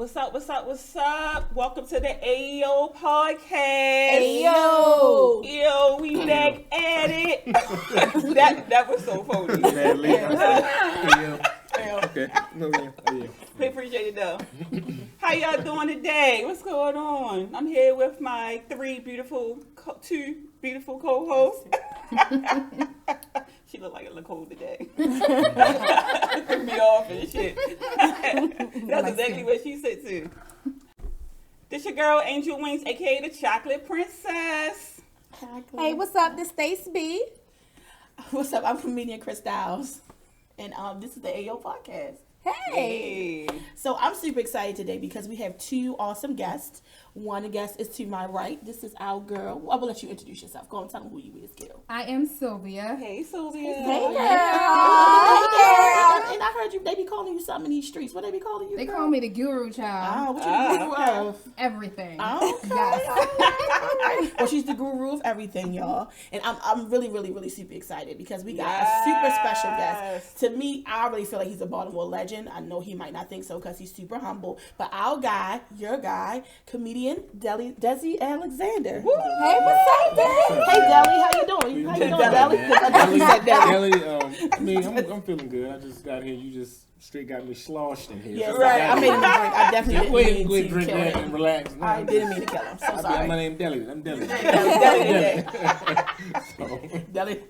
What's up? What's up? What's up? Welcome to the Ayooo podcast. Ayooo. Yo, we back at it. that was so phony. Okay. We appreciate it though. How y'all doing today? What's going on? I'm here with my two beautiful co-hosts. She look like a Nicole today. Threw me off and shit. That's exactly what she said too. This your girl Angel Wings, aka the Chocolate Princess. Hey, what's up? This Stace B. What's up? I'm comedian Chris Styles, and this is the Ayooo podcast. Hey. So I'm super excited today because we have two awesome guests. One guest is to my right. This is our girl. I will let you introduce yourself. Go and tell them who you is, girl. I am Sylvia. Hey, Sylvia. Hey, girl. Hey, girl. And I heard they be calling you something in these streets. What they be calling you? They girl? call me the guru child. What you the guru of? Everything. Okay. Yes. All right. Well, she's the guru of everything, y'all. And I'm really super excited because we got a super special guest. To me, I really feel like he's a Baltimore legend. I know he might not think so because he's super humble. But our guy, your guy, comedian Desi Alexander. Woo. Hey, what's up, Desi? Hey, Deli, how you doing? How you doing, Deli? I definitely said Deli. I'm feeling good. I just got here. You just straight got me sloshed in here. Yeah, right. I made him drink. I definitely Go ahead didn't and mean to drink kill that him. and relax. I didn't mean to kill him. So sorry. My name Deli. I'm Deli. Deli.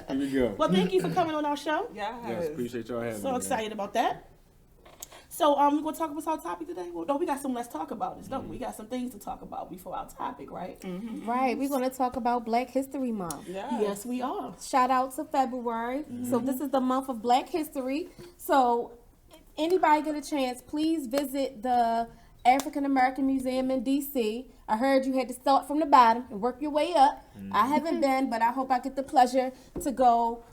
Here we go. Well, thank you for coming on our show. Yes, appreciate y'all having me. So excited about that. So we're gonna talk about our topic today. Well, no, we got some. Let's talk about this. Don't we? Got some things to talk about before our topic, right? Mm-hmm. Right, we're going to talk about Black History Month. Yes, we are. Shout out to February. So this is the month of Black History. So anybody get a chance, please visit the African American Museum in DC. I heard you had to start from the bottom and work your way up. I haven't been, but I hope I get the pleasure to go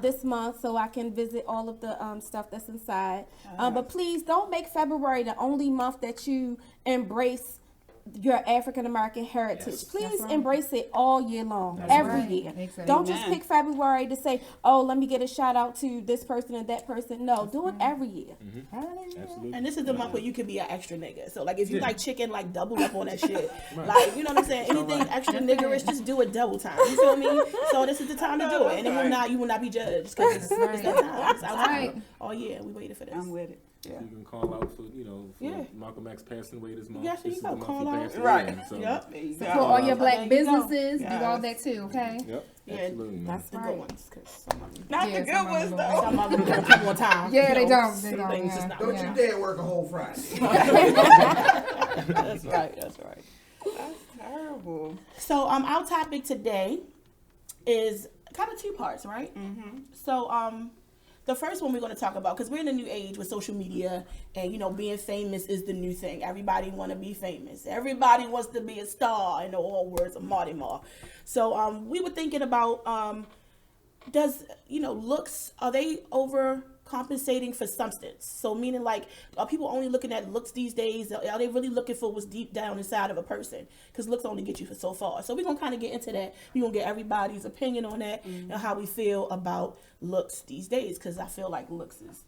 this month so I can visit all of the stuff that's inside. But please don't make February the only month that you embrace your African American heritage. Yes. Please right. embrace it all year long, That's every right. year. Exactly. Don't just pick February to say, oh, let me get a shout out to this person and that person. No, do it every year. Absolutely. And this is the month where you can be an extra nigga. So, like, if you like chicken, like, double up on that shit. Like, you know what I'm saying? Anything extra niggerish, just do it double time. You feel me? So, this is the time to do it. And you will not be judged because it's that time. It's our time. Oh, yeah, we waited for this. I'm with it. You can call out for, Malcolm X passing away this month. Yes, This you is go. the month Call he out. passed away Right. in, so. Yep. There you For go. all your Black There you go. businesses, Yes. do all that too, okay? Yep. Yeah, Absolutely, man. That's The right. good ones, because some of them. Not Yeah, the good some of ones them though. Some of them don't come on time. Yeah, they You know, don't. They some don't, things yeah. just not Don't Yeah. you dare work a whole Friday. That's right. That's terrible. So, our topic today is kind of two parts, right? Mm-hmm. So, the first one we're going to talk about, because we're in a new age with social media, and being famous is the new thing. Everybody want to be famous. Everybody wants to be a star. In all words of Marty Marr. So, we were thinking about does looks, are they overcompensating for substance? So meaning, like, are people only looking at looks these days? Are they really looking for what's deep down inside of a person? Because looks only get you for so far. So we're gonna kind of get into that. We're gonna get everybody's opinion on that and how we feel about looks these days, because I feel like looks is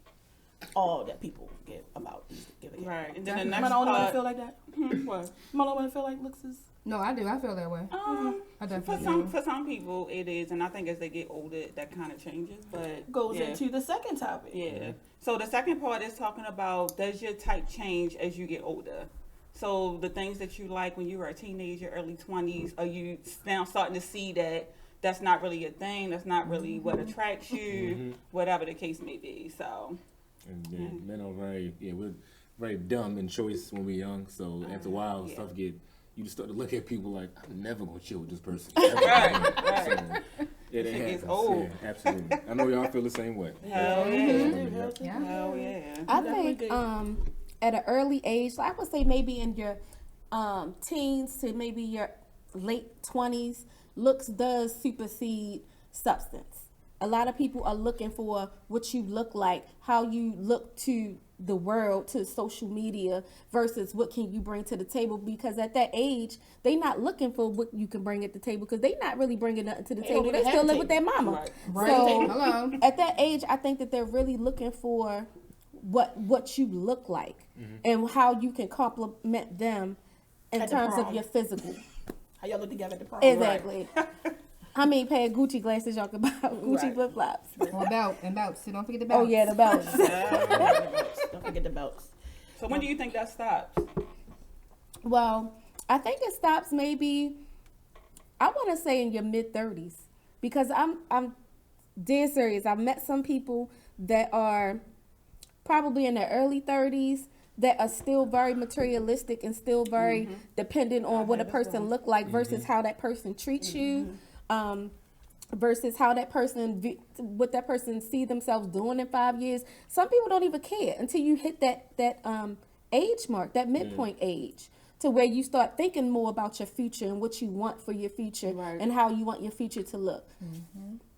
all that people give about give a damn. Right. And then the Am next I the only one part. that feel like that? What? Am I the only one that feel like looks is? No, I do. I feel that way. I For definitely some do. for some people it is, and I think as they get older that kind of changes. But Goes yeah. into the second topic. Yeah. So the second part is talking about, does your type change as you get older? So the things that you like when you were a teenager, early 20s, are you now starting to see that that's not really a thing, that's not really what attracts you, whatever the case may be. So And men are we're very dumb in choice when we're young. So after a while, stuff you just start to look at people like, I'm never gonna chill with this person. Right. So, yeah, that Shit gets happens. old. Yeah, absolutely. I know y'all feel the same way. hell yeah. Yeah. Hell yeah. I Definitely think do. at an early age, I would say maybe in your teens to maybe your late 20s, looks does supersede substance. A lot of people are looking for what you look like, how you look to the world, to social media, versus what can you bring to the table, because at that age they not looking for what you can bring at the table, because they not really bringing nothing to the table. don't They even still have a live with their mama. Right. Right. So Hello. at that age, I think that they're really looking for what you look like and how you can compliment them in At the terms of prom. your physical. How y'all look together at the prom? Exactly. How many pair of Gucci glasses y'all can buy? Gucci Right. flip flops. Or belt and belts. So don't forget the belts. Oh yeah, the belts. Don't forget the belts. So when do you think that stops? Well, I think it stops maybe, I want to say in your mid-30s, because I'm dead serious. I've met some people that are probably in their early 30s that are still very materialistic and still very dependent on what a person look like versus how that person treats you, versus how that person, what that person see themselves doing in 5 years. Some people don't even care until you hit that age mark, that midpoint age, to where you start thinking more about your future and what you want for your future and how you want your future to look.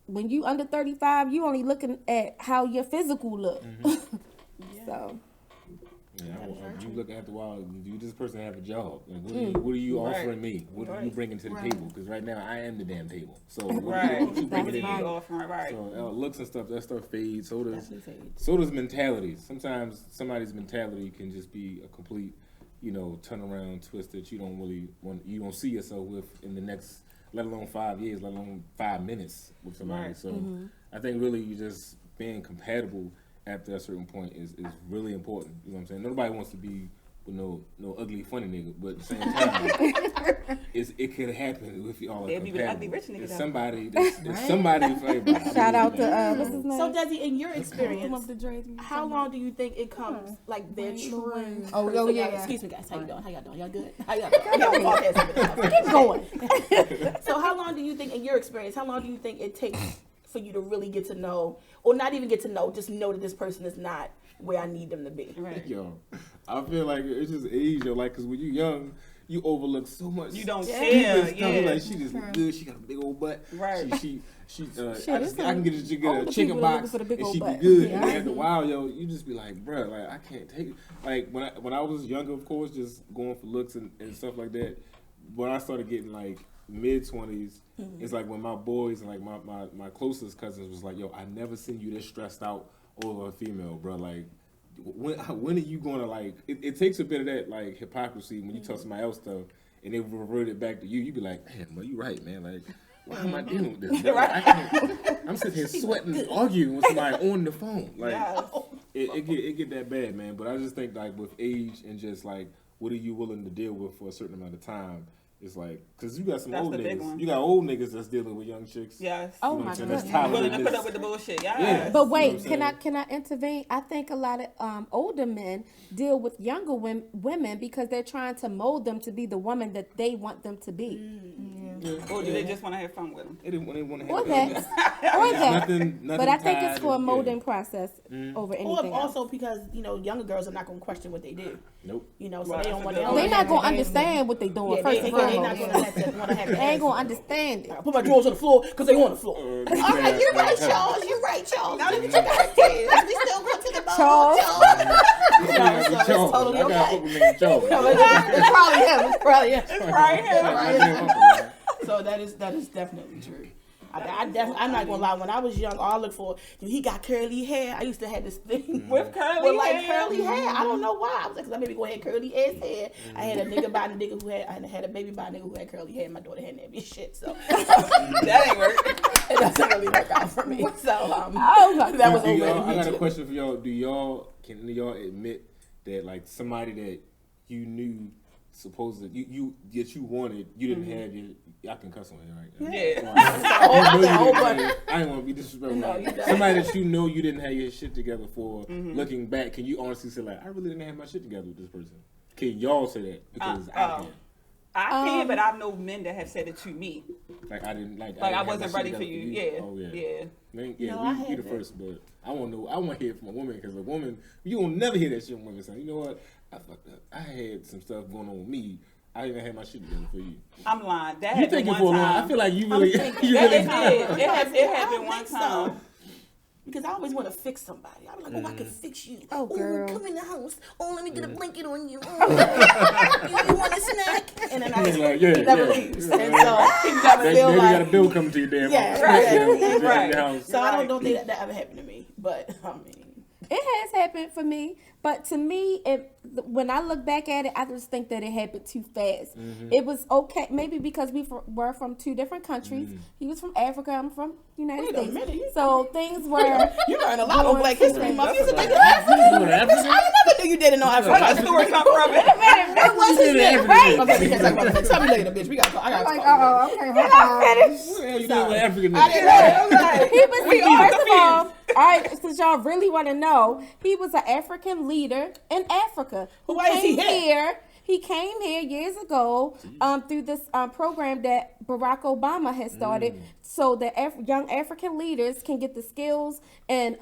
When you under 35, you only looking at how your physical look. So. You look after a while. Do this person have a job? Like, what are you offering me? What are you bringing to the table? Because right now I am the damn table. So what you bringing in? So looks and stuff, that stuff fades. So does mentalities. Sometimes somebody's mentality can just be a complete, turnaround twist that you don't really want. You don't see yourself with in the next, let alone 5 years, let alone 5 minutes with somebody. So I think really you just being compatible after a certain point is really important. You know what I'm saying? Nobody wants to be with no ugly funny nigga, but at the same time, it could happen if y'all are compatible. It's somebody for everybody. Shout out to what's his name? So Desi, in your experience, how long do you think it comes like their true? Oh yeah. Excuse me, guys. How you doing? How y'all doing? Y'all good? How y'all doing? Keep going. So how long do you think, in your experience, how long do you think it takes for you to really get to know, or not even get to know, just know that this person is not where I need them to be? Right. Yo, I feel like it's just age, because when you're young, you overlook so much. You don't care. care. Like, she just look good. She got a big old butt. Right. I can get a chicken box and she butt. be good. And after a while, you just be like, bruh, like I can't take it. Like when I was younger, of course, just going for looks and stuff like that. When I started getting like mid-20s, it's like when my boys and like my closest cousins was like, yo, I never seen you this stressed out over a female, bro. Like, when are you gonna like? It takes a bit of that like hypocrisy when you tell somebody else stuff and they revert it back to you. You be like, man, well, you right, man. Like, why am I dealing with this? Like, I'm sitting here sweating, arguing with somebody on the phone. Like, it get that bad, man. But I just think like with age and just like, what are you willing to deal with for a certain amount of time? It's like, because you got some old niggas. You got old niggas that's dealing with young chicks. Yes. Oh my God. Willing to put up with the bullshit. Yes. Yeah. But wait, can I intervene? I think a lot of older men deal with younger women because they're trying to mold them to be the woman that they want them to be. Or do they just want to have fun with them? They want to have Or fun. that. Or that. Nothing But I think it's tied for a and- molding process over anything Or else. also because younger girls are not going to question what they do. Nope. So they don't want They're not going to understand what they're doing, first they and not foremost. going to want to have They ain't going to understand it. I put my drawers on the floor because they on the floor. All right, you're right, Charles. You're right, Charles. Now what you got to do? We still go to the ball. Charles. It's totally okay. It's It's probably him. Right. So that is definitely true. I'm not gonna lie. When I was young, all I looked for, he got curly hair. I used to have this thing With curly hair. I don't know why. I was like, cause I maybe go ahead curly ass hair. I had a nigga by a nigga who had a baby by a nigga who had curly hair. And my daughter had that bitch shit. So That ain't work. it doesn't really work out for me. So that was over. I got a question for y'all. Can any of y'all admit that like somebody that you knew supposedly you wanted, you didn't have your, I can cuss on here, right? Yeah. I didn't want to be disrespectful. Somebody that you know you didn't have your shit together for, looking back, can you honestly say like, I really didn't have my shit together with this person? Can y'all say that? Because I can't. I can, but I know men that have said it to me. Like I didn't Like I I didn't wasn't have my ready shit for together you. Yeah. Oh yeah. Yeah. Man, No, I you the haven't. first, but I want to hear it from a woman, because a woman, you will never hear that shit from women saying, you know what, I fucked up. I had some stuff going on with me. I didn't have my shit together for you. I'm lying. That You happened thinking one for a long? time. I feel like you really, you It really. did. It happened one So. time. Because I always want to fix somebody. I'm like, oh, I can fix you. Oh, girl. Come in the house. Oh, let me get a blanket on you. Oh, you want a snack? And then I just Like, he never leaves. And so he never They feel got a like. bill coming to your damn Yeah, house. right. Yeah, Right. the house. So I don't think that ever happened to me. But I mean, It has happened for me, but to me, when I look back at it, I just think that it happened too fast. It was okay, maybe because were from two different countries. He was from Africa, I'm from United Wait a States. minute, So things were. You learn a lot on Black History Month. You That's think right. African? African? I never knew you did it on Where the Africa. story come from? What was his name? Right. Okay, we can't talk about that. Tell me later, bitch. We got to talk. I got to Like, talk. okay, hold on. What the hell you doing with African I didn't know niggas? that. I was like, He was, We all first of all right, since y'all really want to know, he was an African leader in Africa who Why is he came here? here. He came here years ago through this program that Barack Obama has started, so that young African leaders can get the skills and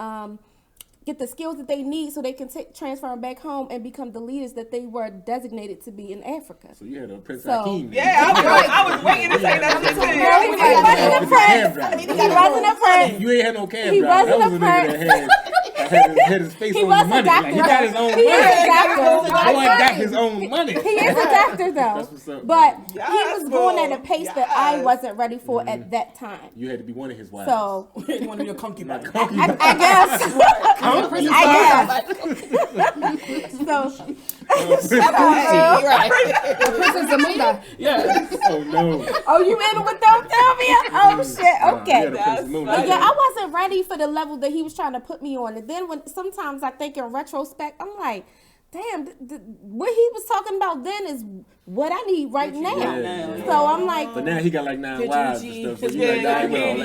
get the skills that they need, so they can transfer them back home and become the leaders that they were designated to be in Africa. So you had a Prince So- Hakeem. Yeah, I was waiting to say that shit too. He wasn't a prince. He wasn't a prince. You ain't had no cab He driver. That wasn't was a a nigga that had his face He on was the a money. doctor. Like, he got his own He is money. a doctor. Boy got his own money. He is a doctor though, That's what's up, but man. he Yes, was going boy. at a pace that I Yes. wasn't ready for at that time. You had to be one of his wives. So one of your concubines. I guess. I guess. So Right. Princess Amina. Yeah. Oh no. oh, you in it with Don't Tell Me? Oh shit. Okay. That's But yeah, I wasn't ready for the level that he was trying to put me on. And then when sometimes I think in retrospect, I'm like, damn, what he was talking about then is what I need right now. Yeah. So I'm like, But now he got like 9 wives and stuff. So you like, nah, well,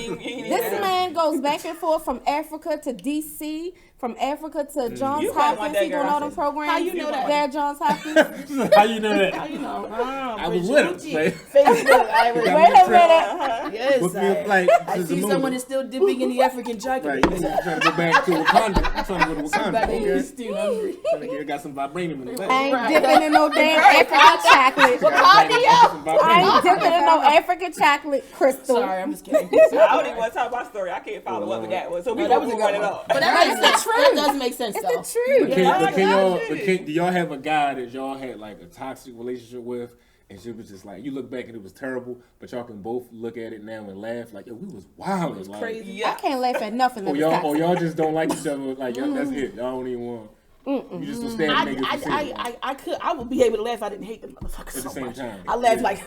this man goes back and forth from Africa to DC, from Africa to Johns You might want Hopkins. that He doing girl. all them programs. How you know that? There at Johns Hopkins. how you know that? How you know? I was with him. Like, Facebook. I was, Wait a minute. yes. booked me a flight I to see Zamunda. someone is still dipping in the African chocolate. Right, you trying to go back to Wakanda. I'm trying to go to Wakanda. Back Okay. here, still hungry. Trying to get, got some vibranium in the I back. ain't dipping in no damn African chocolate. Some I vibranium. ain't dipping in no African chocolate crystal. Sorry, I'm just kidding. I don't even want to talk about story. I can't follow up with that one. So we No, gonna that was a move on good it one. up. But that makes sense. That does make sense, It's though. the truth. Do y'all have a guy that y'all had like a toxic relationship with, and she was just like, you look back and it was terrible, but y'all can both look at it now and laugh like, yo, we was wild. It was crazy. Yeah. I can't laugh at nothing. Or That y'all, was or toxic. y'all just don't like each other. Like, yo, that's it. Y'all don't even want. You just don't stand niggas I would be able to laugh. I didn't hate them motherfuckers at the so same much. time. I laughed like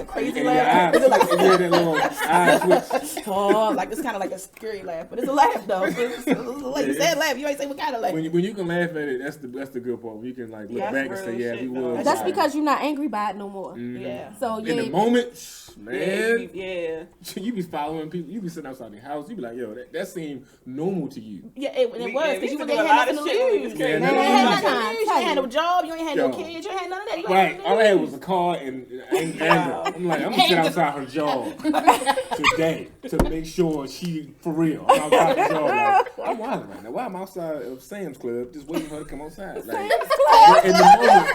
a crazy And laugh. your eyes, you hear that little eye switch. Oh, like it's kind of like a scary laugh, but it's a laugh though. It's like you said laugh. You ain't say what kind of laugh. When you can laugh at it, that's the good part. When you can like look That's back and say, real yeah, shit, we though. was. That's wild. because you're not angry by it no more. Yeah. So In yeah, the moment, man, Yeah. you be following people. You be sitting outside the house. You be like, yo, that seemed normal to you. Yeah, it We- was yeah, because we you used to ain't do a had lot nothing of to shit when we was lose. kids. Yeah, You ain't had that's- nothing to lose. You ain't had no job. You ain't had no Yo. kids. You ain't had none of that. You ain't Right. had All I none had of was a car and anger. I'm like, I'm gonna sit outside her jaw today to make sure she for real. I'm outside her jaw. Like, I'm wild right now. Why am I outside of Sam's Club just waiting for her to come outside? Like, in the moment,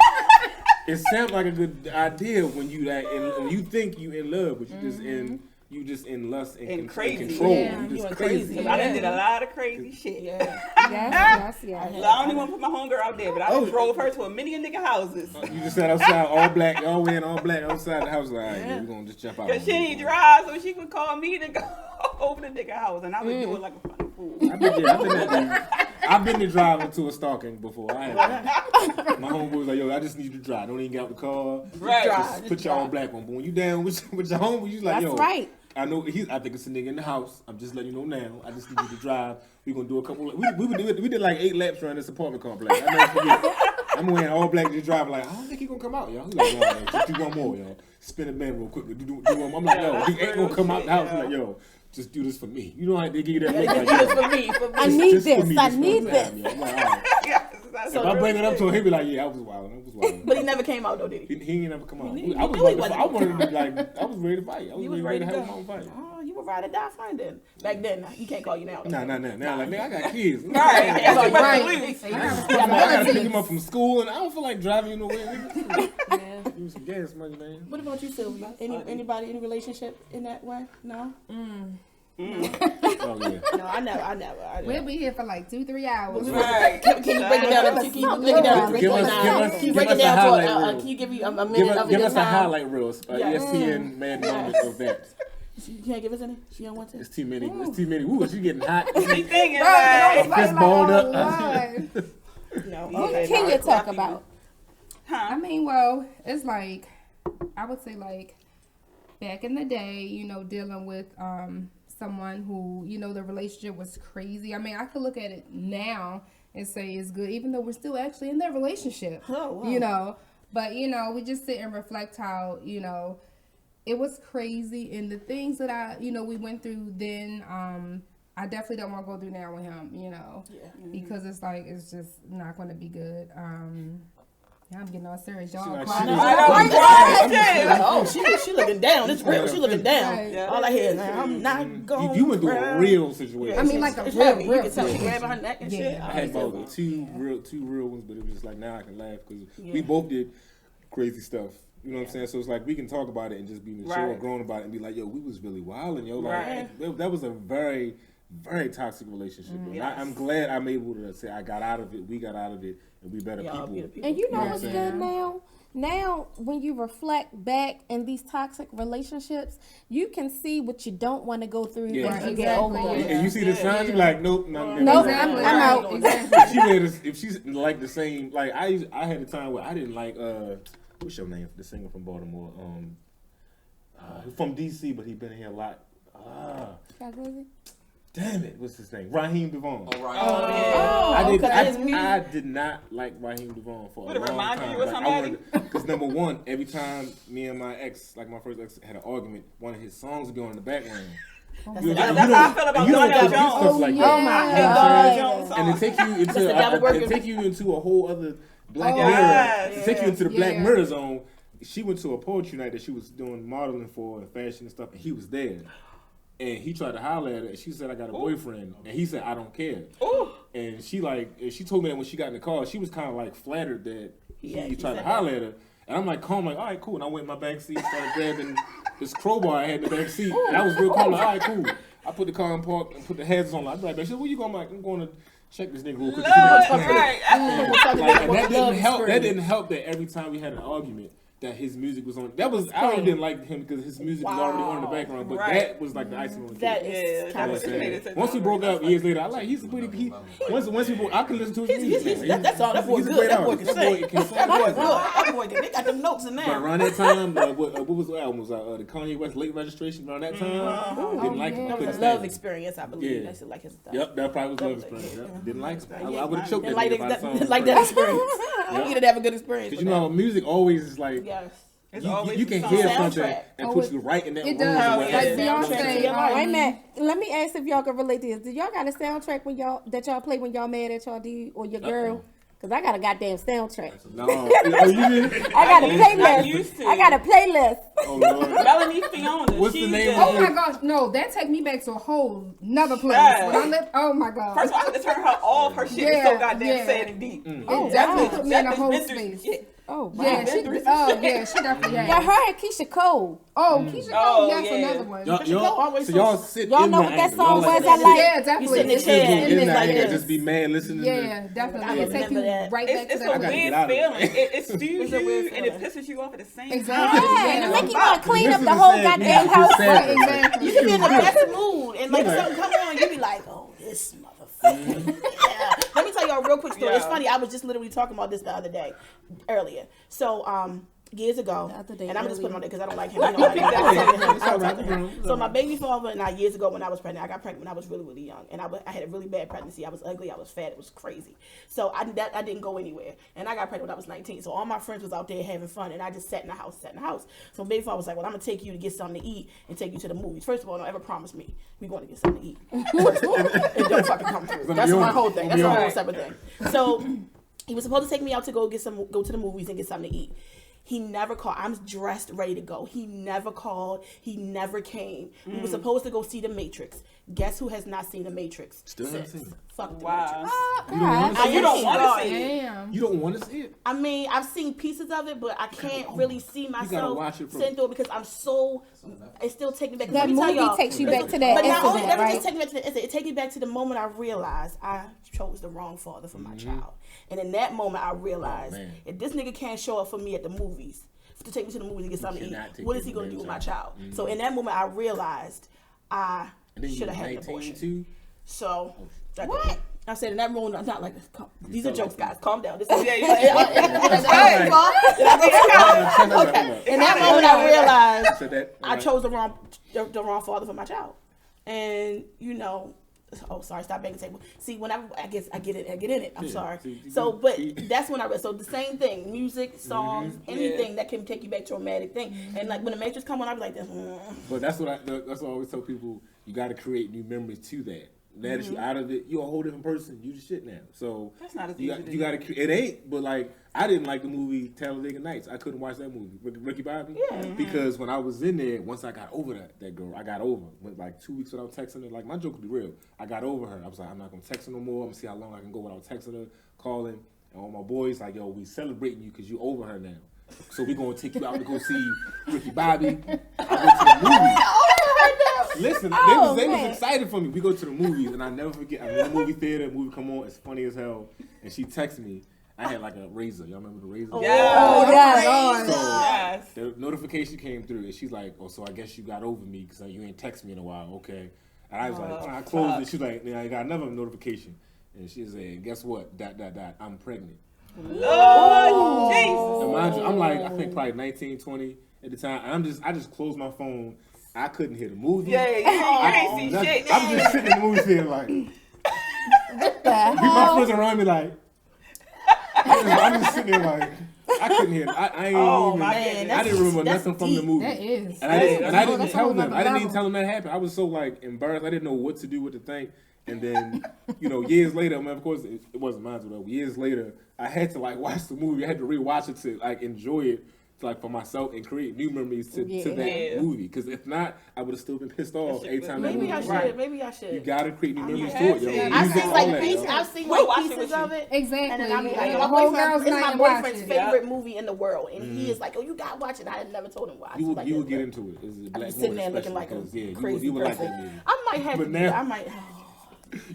it sounds like a good idea when you like, when you think you in love, but you just in lust and, And crazy. control. Yeah. You You just went crazy. crazy. I done did a lot of crazy shit. Yeah. yes. I don't even want to put my homegirl out there, but I done drove her to a million nigga houses. You just sat outside all black, y'all wearing all black outside the house. Like, all right, yeah, we gonna just jump out. Cause she ain't drive, so she would call me to go over the nigga house, and I would do it like a fucking fool. I've been to driving to a stalking before. I ain't my homeboy was like, yo, I just need you to drive. Don't even get out the car. Right. Just put your own black on. But when you down with your homeboy, you like, That's yo, right. I know I think it's a nigga in the house. I'm just letting you know now. I just need you to drive. We gonna do a couple. We did like 8 laps around this apartment complex. I never forget. I'm wearing all black to drive. Like, I don't think he gonna come out, y'all. He like, yo, just do one more, yo. Spin a band real quick. Do one. I'm like, yo, he ain't gonna come out the house. He's like, yo, just do this for me. You know how they give you that look like, yo, For me. I need just for this. me, I just one need time, this. yo. I'm like, all right. That's If a I real bring it up shit. to him, he'll be like, yeah, I was wild. But he never came out though, did he? He ain't never come out. He I was knew ready he to fight. I wanted to be like, I was ready to fight. I was You was ready to ready have to my own fight. Oh, you were ride or die fine then. Back then, he can't call you now. Nah. Now, like, man, I got kids. Right. That's what Right. you lose. I gotta pick him up from school, and I don't feel like driving you nowhere. Nigga. Give me some gas money, man. What about you, Sylvia? Anybody in a relationship in that way? No. Oh yeah. No, I never. We'll be here for like 2-3 hours. Right. Can you break it down? Can you break it down? Give us Can you break a it down highlight to reel. can you give me a minute of Give your us a time? highlight reel. Yes. ESPN mad moment of that. You can't give us any? She don't want to? It's too many. It's too many. Ooh, she getting hot. She thinking Bro, like, like, Fist balled oh, up. Lord. No. What Okay. can you talk about? I mean, well, it's like, I would say like back in the day, you know, dealing with someone who, you know, the relationship was crazy. I mean, I could look at it now and say it's good, even though we're still actually in that relationship. Oh, wow. You know, but you know, we just sit and reflect how, you know, it was crazy, and the things that we went through then, I definitely don't want to go through now with him, you know, because it's like, it's just not going to be good. Yeah, I'm getting all serious, y'all. Like, Quiet. Oh, she looking down. It's real. She looking down. Right. Yeah. All I hear is, I'm not going. You went through a real situation. I mean, like a It's real, heavy. You real can tell she situation. grabbing her neck and Yeah. shit. I had about two real ones, but it was just like now I can laugh because we both did crazy stuff. You know what I'm saying? So it's like we can talk about it and just be mature, Right. grown about it, and be like, yo, we was really wilding, yo. Like Right. that was a very, very toxic relationship. And I'm glad I'm able to say I got out of it, we got out of it, and we better people. And you know what I'm what's saying? good now? Now, when you reflect back in these toxic relationships, you can see what you don't want to go through Yeah. as you get Exactly. older. Yeah. And you see the signs, you be like, nope, no, Nope, Exactly. I'm out. Exactly. if she's like the same, like I had a time where I didn't like what's your name? The singer from Baltimore, from DC, but he been here a lot. Damn it, what's his name? Raheem DeVaughn. Oh, right. I did not like Raheem DeVaun for Would a it long remind time. you of somebody? Because number one, every time me and my ex, like my first ex, had an argument, one of his songs would be on in the background. That's how I feel about Donell Jones. Like Oh that. my I hate God. Donell Jones And songs. they take you into the devil working. they take you into a whole other black yes. mirror. They take you into the Black Yeah. Mirror zone. She went to a poetry night that she was doing modeling for and fashion and stuff, and he was there. And he tried to holler at her, and she said, "I got a boyfriend," and he said, "I don't care." Ooh. And she told me that when she got in the car, she was kind of like flattered that he tried to said holler at her. And I'm like calm, like, all right, cool. And I went in my back seat, started grabbing this crowbar I had in the back seat, and I was real calm, like, all right, cool. I put the car in park and put the heads on. Like, she said, "Where you going?" I'm like, "I'm going to check this nigga real quick." Right. And that didn't help that every time we had an argument that his music was on. That was I already didn't like him because his music was already on in the background. But Right. that was like the icing on the That cake. is Yeah, You know kind what of I'm saying? It's Once we broke up years later, he's a pretty. Once we broke, I can listen to his music. That's all. That boy He's a good. great That boy artist. can That boy sing. can sing. That boy good. That boy they got them notes in But there. around that time, what was the album? Was the Kanye West Late Registration? Around that time, didn't like him. That Couldn't was a stand love him. experience, I believe. Yeah. I should like his stuff. Yep, that probably was love experience. Yep. Didn't like him. I would have choked that Didn't like nigga by the song. didn't like that experience. Yep. You didn't have a good experience. Because you know, music always is like. Yes. It's You always can the hear song. something Soundtrack. and Oh, put you right in that It room. does. or Like whatever. Beyonce. Wait a minute. Let me ask if y'all can relate to this. Do y'all got a soundtrack that y'all play when y'all mad at y'all dude or your girl? Cause I got a goddamn soundtrack. No. Oh, you did? I got a I used playlist. to. I got a playlist. Oh, Lord. Melanie Fiona. What's the she name did- of Oh my gosh, no, that take me back to a whole nother place. Yes. When I lived, oh my god. First of all, I had to turn her off. Her shit is Yeah, so goddamn yeah. sad and deep. It Oh, definitely wow. put me in a That whole bitch been through some space. shit. Oh wow. Yeah, she definitely Y'all has. heard Keyshia Cole. Oh, Keyshia Cole, Oh, that's yeah. another one. Y'all sit Y'all in know the what that angle. song Y'all was? like I like. Yeah, definitely. You sit in the It's chair just and in it's the like angle, this. just be mad listening to Yeah, definitely. It take you remember that. right back to It's a that. gotta weird get out of it. feeling. It soothes It's a weird you and it feeling. pisses you off at the same Exactly. time. Yeah, and it make you want to clean up Listen the to whole sad goddamn music, house. it's sad. Exactly. You can be in the best mood, and like something come on, you be like, "Oh, this motherfucker." Yeah. Let me tell y'all a real quick story. It's Yeah. funny. I was just literally talking about this the other day, earlier. So, years ago, The other day, and I'm just putting earlier. on it because I don't like him. You know, I talk to him, so I talk to him. So my baby father and I, years ago when I was pregnant, I got pregnant when I was really, really young, and I had a really bad pregnancy. I was ugly, I was fat, it was crazy. So I didn't go anywhere, and I got pregnant when I was 19. So all my friends was out there having fun, and I just sat in the house. So baby father was like, "Well, I'm gonna take you to get something to eat and take you to the movies." First of all, don't ever promise me we going to get something to eat. First of all, it don't fucking come through. That's my whole thing. That's my whole separate thing. So he was supposed to take me out to go to the movies and get something to eat. He never called. I'm dressed, ready to go. He never called. He never came. We were supposed to go see The Matrix. Guess who has not seen The Matrix? Still haven't seen it. Fuck The Wow. Matrix. You don't want to see it. Damn. You don't want to see it? I mean, I've seen pieces of it, but I can't really see myself watch it from- sitting through it because I'm so. It still takes me back. That Let me tell movie y'all, takes you back to that But not only incident, that, right? just take me back to the incident. It takes me back to the moment I realized I chose the wrong father for my child, and in that moment I realized man. if this nigga can't show up for me at the movies. to take me to the movies to get something to cannot eat. take What your is he going to do with my child. child? So in that moment, I realized I And then you should was have had an 19 abortion. too? So What? I said in that moment, I'm not like these are felt jokes, like guys. Calm down. This is Okay. in that moment, I realized So that, I chose the wrong father for my child, and you know. Oh, sorry. Stop banging the table. See, whenever I get in it. I'm sorry. So, but that's when I read. So the same thing: music, songs, anything that can take you back to a traumatic thing. And like when the Matrix come on, I was like, But that's what I always tell people. You got to create new memories to that. Now that you out of it, you're a whole different person. You the shit now. So That's not as you easy got, to you do. got to. It ain't. But like I didn't like the movie Talladega Nights. I couldn't watch that movie. Ricky Bobby. Yeah. Because when I was in there, once I got over that girl, I got over. Went like 2 weeks without texting her. Like my joke would be real. I got over her. I was like, I'm not gonna text her no more. I'm gonna see how long I can go without texting her, calling. And all my boys like, yo, we celebrating you because you over her now. So we gonna take you out to go see Ricky Bobby. I went to the movie. Listen, they was excited for me. We go to the movies, and I never forget. I'm in the movie theater. Movie come on, it's funny as hell. And she texted me. I had like a razor. Y'all remember the razor? Yeah. yes. So Yes. the notification came through, and she's like, "Oh, so I guess you got over me because you ain't text me in a while." Okay. And I was like, when I closed it, she's like, "Yeah, I got another notification," and she said, "Guess what? ... I'm pregnant." Lord Jesus. And mind you, I'm like, I think probably 19, 20 at the time. And I just closed my phone. I couldn't hear the movie. Yeah, you ain't see Nothing. shit. I'm just sitting in the movie theater like, What the my hell? friends around me like, I'm just sitting there like, I couldn't hear. I ain't Oh, even. my I goodness. didn't remember That's nothing from the movie. That is. And I didn't That's tell a whole them. nother I didn't even level. tell them that happened. I was so like embarrassed. I didn't know what to do, what to think. And then, years later, I mean, of course, it wasn't mine, but years later, I had to like watch the movie. I had to rewatch it to like enjoy it, to, like for myself, and create new memories to that movie. Because if not, I would have still been pissed off every time that movie. Maybe I should. You gotta create new memories to have it, yo. to. I've Music, seen all like that, pieces. yo. I've seen We'll like watch it pieces with of you. it. Exactly. And then I'm like, The my whole boyfriend, girls' it's night my and boyfriend's watch it. favorite movie in the world, and he is like, "Oh, you gotta watch it." I had never told him why. You would get into it. It's I'm Black just sitting Woman there looking especially, like a 'cause, yeah, crazy you would like person. that movie. I might have But to. now- I might.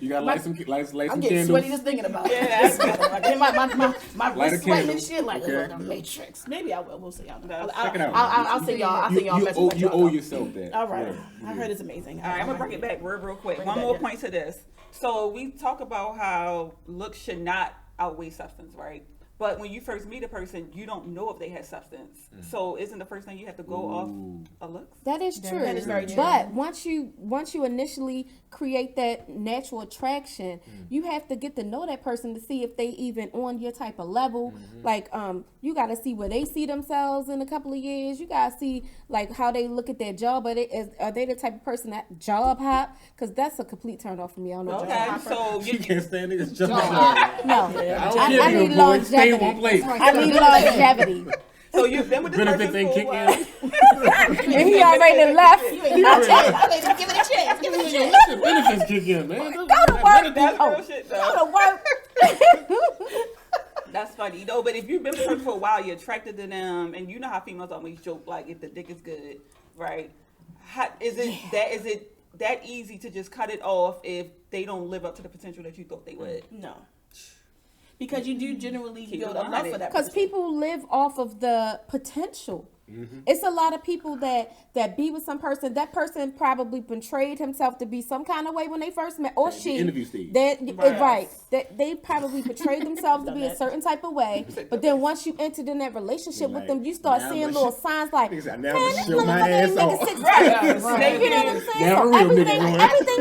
You gotta light some I'm getting candles. sweaty just thinking about it. Yeah, Like, my Light a wrist sweating and candle, shit like okay? the Matrix. Maybe I will. We'll see. Check it out. I'll send y'all. I'll send y'all a message. let You y'all owe know. yourself that. All right. Yeah, I heard it's amazing. All right, I'm gonna bring it back real quick. Bring it One back, more yeah. point to this. So we talk about how looks should not outweigh substance, right? But when you first meet a person, you don't know if they have substance. So isn't the first thing you have to go off a looks? That is true. That is very true. But once you initially create that natural attraction, you have to get to know that person to see if they even on your type of level. Like you got to see where they see themselves in a couple of years. You got to see like how they look at their job. Are they the type of person that job hop? Because that's a complete turn off for me. I don't know. Okay, Job hop. so You can't stand it. It's just No, I I need longevity. Stay in one place. I need longevity. so you've been with this person Benefits ain't for a kick while. in. And he already left. You ain't got a chance. Give it a chance. Give it a chance. Listen, benefits kick in, man. Go to work. That's real shit though. Go to work. That's funny though. But if you've been with them for a while, you're attracted to them, and you know how females always joke like if the dick is good, right? Is it that easy to just cut it off if they don't live up to the potential that you thought they would? No. Because you do generally Keep build it a love for 100. that Because person. people live off of the potential. It's a lot of people that be with some person. That person probably portrayed himself to be some kind of way when they first met, or The she. interview stage. Right. That they probably portrayed themselves to be a that. certain type of way. But then once you entered in that relationship with them, you start now seeing I'ma little sh- signs like, Niggas said, man, now I'ma this show my motherfucker ain't ass making off. 6 Right. figures. You know what I'm saying? Now So a real nigga everything, going. everything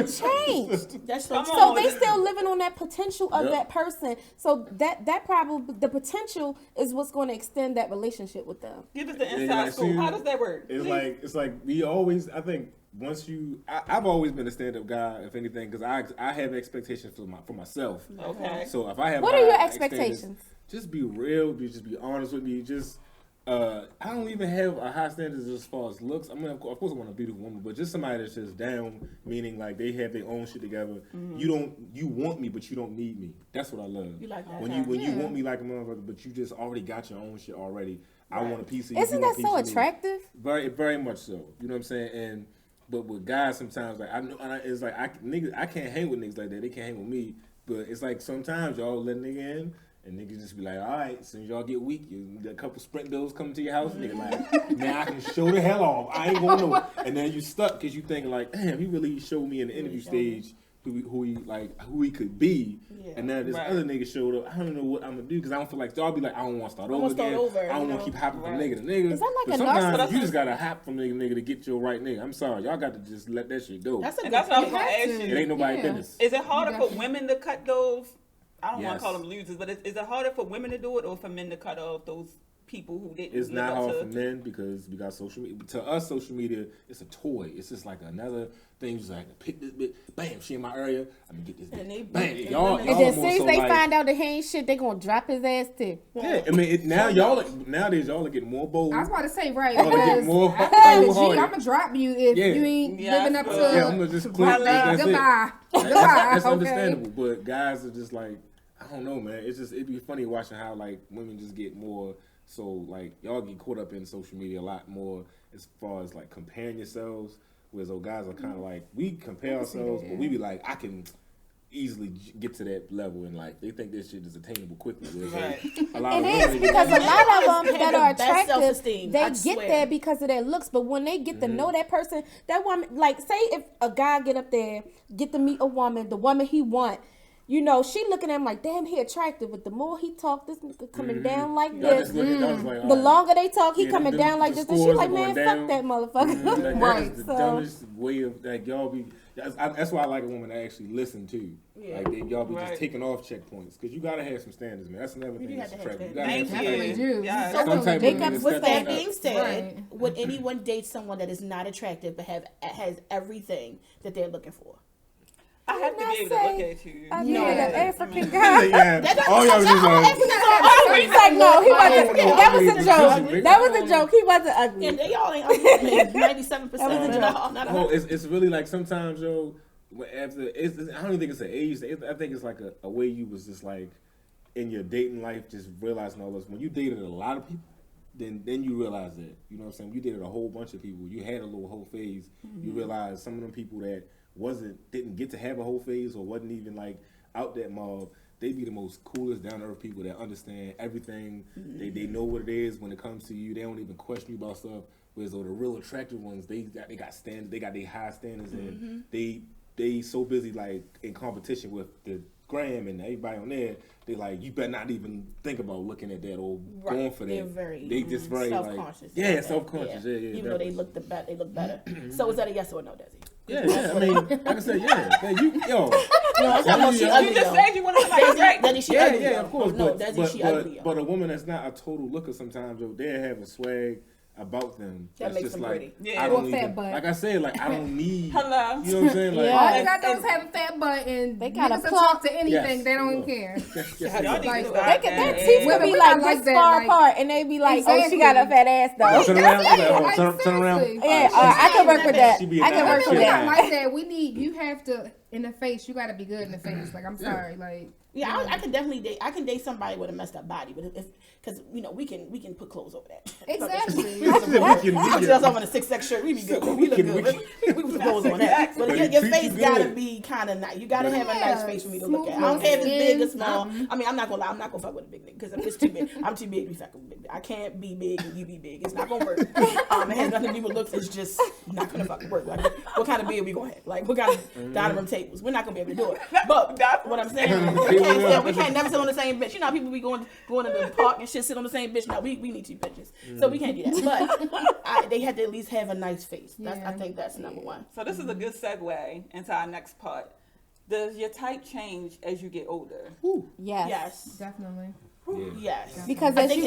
changed. That's so Come true. on. So they still living on that potential of Yep. that person. So that probably the potential is what's going to extend that relationship with them. Give us the Yeah, inside scoop. see, How does that work? It's like we always. I think once I've always been a stand-up guy, if anything, because I have expectations for myself. Okay. So if I have What are your high expectations? standards, just be real. Just be honest with me. Just I don't even have a high standards as far as looks. I mean, of course, I want a beautiful woman, but just somebody that's just down, meaning like they have their own shit together. You want me, but you don't need me. That's what I love. You like that. when you want me like a motherfucker, but you just already got your own shit already. I want a piece of you. Isn't you want that a piece so of me. attractive? Very, very much so. You know what I'm saying? But with guys, sometimes like I know, it's like I can't hang with niggas like that. They can't hang with me. But it's like sometimes y'all let a nigga in, And niggas just be like, all right, as soon as y'all get weak, you got a couple Sprint bills coming to your house, and they're like, man, I can show the hell off. I ain't gonna know. And then you stuck because you think like, damn, he really showed me in the interview stage who he could be. Yeah. And then this other nigga showed up. I don't know what I'm gonna do because I don't feel like y'all be like, I don't want to start over again. I don't want to keep hopping from nigga to nigga. Is that like but a sometimes you just gotta hop from nigga to nigga to get your right nigga. I'm sorry, y'all got to just let that shit go. That's what I was gonna ask you. It ain't nobody business. Is it harder for women to cut those? I don't want to call them losers, but is it harder for women to do it or for men to cut off those people who didn't? It's not hard for men because we got social media. To us, social media, it's a toy. It's just like another thing. Just like pick this bitch, bam, she in my area. I'm gonna get this bitch. Bam, y'all. And then as soon as they find out that he ain't shit, they gonna drop his ass too. Yeah, I mean nowadays y'all are getting more bold. I was about to say right. Y'all are getting more I'm gonna drop you if you ain't living up to. Yeah, I'm gonna just click. Goodbye. That's understandable, but guys are just like, I don't know, man. It'd be funny watching how like women just get more. So like y'all get caught up in social media a lot more as far as like comparing yourselves, whereas those guys are kind of like we compare ourselves, but we be like I can easily get to that level and like they think this shit is attainable quickly. Right. It is because a lot of them that are attractive, they get there because of their looks. But when they get to know that person, that woman, like say if a guy get up there, get to meet a woman, the woman he want. You know, she looking at him like, damn, he attractive. But the more he talk, this nigga coming down like this. The longer they talk, he coming down like this. And she like, man, fuck that motherfucker. Right. That's the dumbest way of, like, y'all be, that's why I like a woman to actually listen to. Yeah. Like, y'all be just taking off checkpoints. Because you got to have some standards, man. That's another thing that's attractive. You got to have some standards. So with that being said, would anyone date someone that is not attractive but has everything that they're looking for? I have to be able to look at you. I know an African guy. He's like, no, he wasn't. That was a joke. That was a joke. He wasn't ugly. And they all ain't ugly. 97%. No, it's really like sometimes, yo. After I don't even think it's an age. I think it's like a way you was just like in your dating life, just realizing all this. When you dated a lot of people, then you realize that. You know what I'm saying? You dated a whole bunch of people. You had a little whole phase. You realize some of them people that didn't get to have a whole phase or wasn't even like out that mob, they be the most coolest down to earth people that understand everything. They know what it is when it comes to you. They don't even question you about stuff. Whereas the real attractive ones, they got standards, they got their high standards, and they so busy like in competition with the gram and everybody on there. They like, you better not even think about looking at that or going for that. They just very self-conscious. Like, self-conscious. Yeah. Even though they look better. So is that a yes or a no, Desi? Yeah. I mean, like I said, yeah. You just said you want to come back. That is she ugly. Yeah, of course. No, Desi, she ugly. But a woman that's not a total looker sometimes, yo, they have a swag about them that makes just them like pretty. Yeah. I don't even, like I said, like I don't need. Hello. You know what I'm saying? Like, all they got to do is have a fat butt and they got to talk to anything. They don't even care. That teeth would be like this far apart, and they be like, "Oh, she got a fat ass though." Turn around. Yeah, I can work with that. I can work with that. Like that, you have to in the face. You got to be good in the face. Like I'm sorry, like. Yeah, I can definitely date. I can date somebody with a messed up body, but because we can put clothes over that. Exactly. I just on a 6X shirt. We be good. We look good. We put clothes on that. But your face gotta be kind of nice. You gotta have a nice face for me to look at. I don't care if it's big or small. I mean, I'm not gonna lie. I'm not gonna fuck with a big nigga because if it's too big, I'm too big to be fucking with a big nigga. I can't be big and you be big. It's not gonna work. It has nothing to do with looks. It's just not gonna fucking work. Like, what kind of beard we gonna have? Like, what kind of dining room tables? We're not gonna be able to do it. But what I'm saying, we can't never sit on the same bench. You know how people be going to the park and shit, sit on the same bench. No, we need 2 benches. So we can't do that. But they had to at least have a nice face. I think that's number one. So this is a good segue into our next part. Does your type change as you get older? Yes. Definitely. Yes. Because I think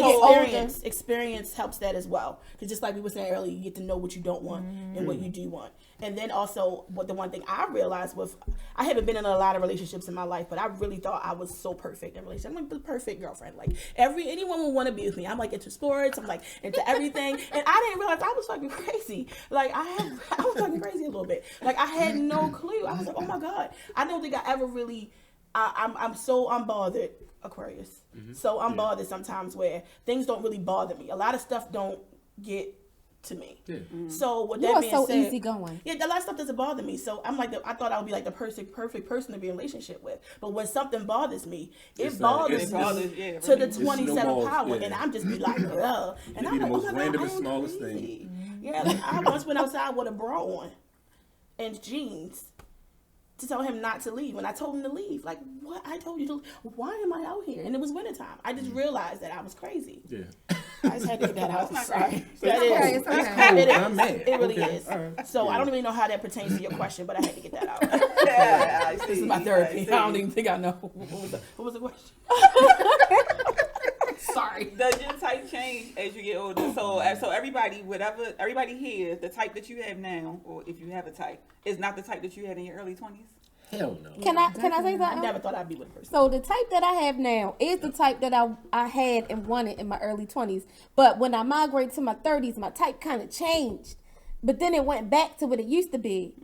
experience helps that as well. Because just like we were saying earlier, you get to know what you don't want and what you do want. And then also, the one thing I realized was, I haven't been in a lot of relationships in my life, but I really thought I was so perfect in relationships. I'm like the perfect girlfriend. Like anyone would want to be with me. I'm like into sports. I'm like into everything. And I didn't realize I was fucking crazy. Like I was fucking crazy a little bit. Like I had no clue. I was like, oh my God. I don't think I ever really. I'm so unbothered. Aquarius. So I'm bothered sometimes where things don't really bother me. A lot of stuff don't get to me. Yeah. So with You that are being so said, easygoing. yeah, a lot of stuff doesn't bother me. So I'm like, I thought I would be like the perfect person to be in a relationship with. But when something bothers me, it bothers me to the 27 power, and I'm just be like, ugh. And It I'm be the like, most oh my random God, and I am smallest crazy. thing. Yeah, like, I once went outside with a bra on and jeans to tell him not to leave. When I told him to leave, like, what? I told you to. Why am I out here? And it was wintertime. I just realized that I was crazy. Yeah. I just had to get that out. Sorry. It's okay, it's okay. It is. I'm mad. It really Okay, is. all right. So Yeah. I don't really know how that pertains to your question, but I had to get that out. Yeah, I see. This is my therapy. I don't even think I know. What was the question? Sorry. Does your type change as you get older? So everybody here, the type that you have now, or if you have a type, is not the type that you had in your early 20s. Hell no. Can I say I something? never thought I'd be with a person. So the type that I have now is the type that I had and wanted in my early 20s. But when I migrated to my 30s, my type kind of changed. But then it went back to what it used to be,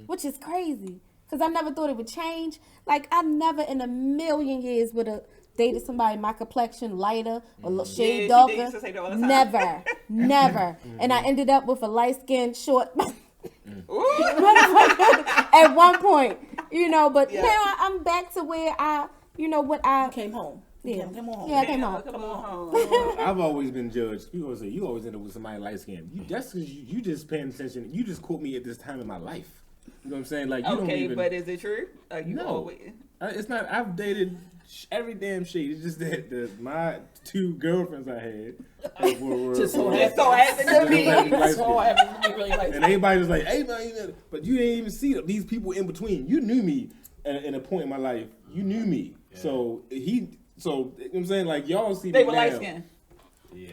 which is crazy. Because I never thought it would change. Like, I never in a million years would have dated somebody my complexion lighter or a shade Yeah, she darker. used to say that all the time. Never. And I ended up with a light-skinned, short... Ooh. at one point, but Yeah. now I'm back to where I Came home. Yeah. Came home. Yeah, I came home. Come on home. I've always been judged. People always say you always end up with somebody light skinned. That's because you just paying attention. You just quote me at this time in my life. You know what I'm saying? Like you don't Okay, even. but is it true? You No. always. It's not. I've dated every damn shade. It's just that my two girlfriends I had were Just so Just so happened to be. So I happen to be really like. and everybody was like, "Hey man," but you didn't even see these people in between. You knew me at a point in my life. You knew me. Yeah. So you know what I'm saying? Like y'all see They me were now. light skinned. Yeah.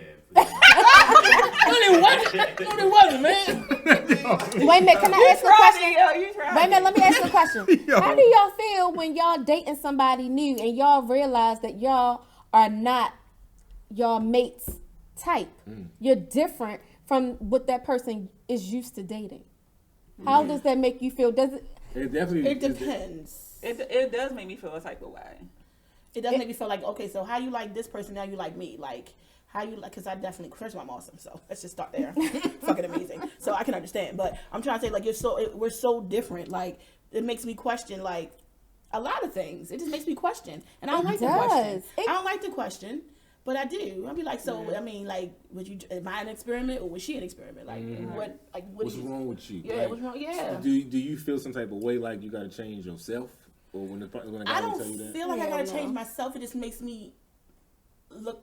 No, they wasn't, man. Wait a minute, can I ask a question? You tried. Wait a minute, let me ask you a question. Yo. How do y'all feel when y'all dating somebody new and y'all realize that y'all are not your mate's type? You're different from what that person is used to dating. How does that make you feel? Does it? It definitely. It depends. It does make me feel a type of way. It does make me feel like, okay, so how you like this person, now you like me. Like, how you like, because I definitely, first of all, I'm awesome, so let's just start there. Fucking amazing. So I can understand. But I'm trying to say, like, we're so different. Like, it makes me question, like, a lot of things. It just makes me question. And I don't like to question. I don't like to question, but I do. I'll be like, so, I mean, like, am I an experiment or was she an experiment? Like, What's wrong with you? Yeah, Like, what's wrong? Yeah. Do you feel some type of way like you got to change yourself, or when a guy I will don't tell you that? feel like I gotta change myself. It just makes me look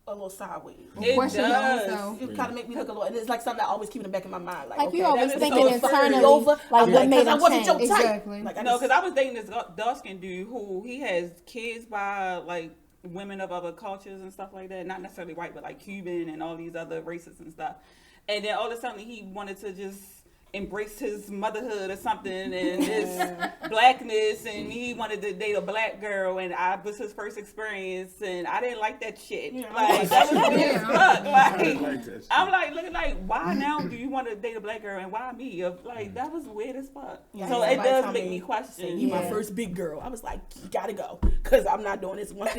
a little sideways. It Question does. yourself. It kind of make me look a little, and it's like something I always keep in the back of my mind. Like Like you okay, always that is thinking so internally, over. like I'm what made I him wasn't change. your type. Exactly. Like, No, because I was dating this dark skinned dude who he has kids by like women of other cultures and stuff like that. Not necessarily white, but like Cuban and all these other races and stuff. And then all of a sudden he wanted to just embrace his motherhood or something and his blackness, and he wanted to date a black girl, and I was his first experience, and I didn't like that shit. Like that was weird as fuck. Like I'm like looking like, why now do you want to date a black girl and why me? Like that was weird as fuck. Yeah, So it does make me question. You my first big girl. I was like, you gotta go, cause I'm not doing this. Once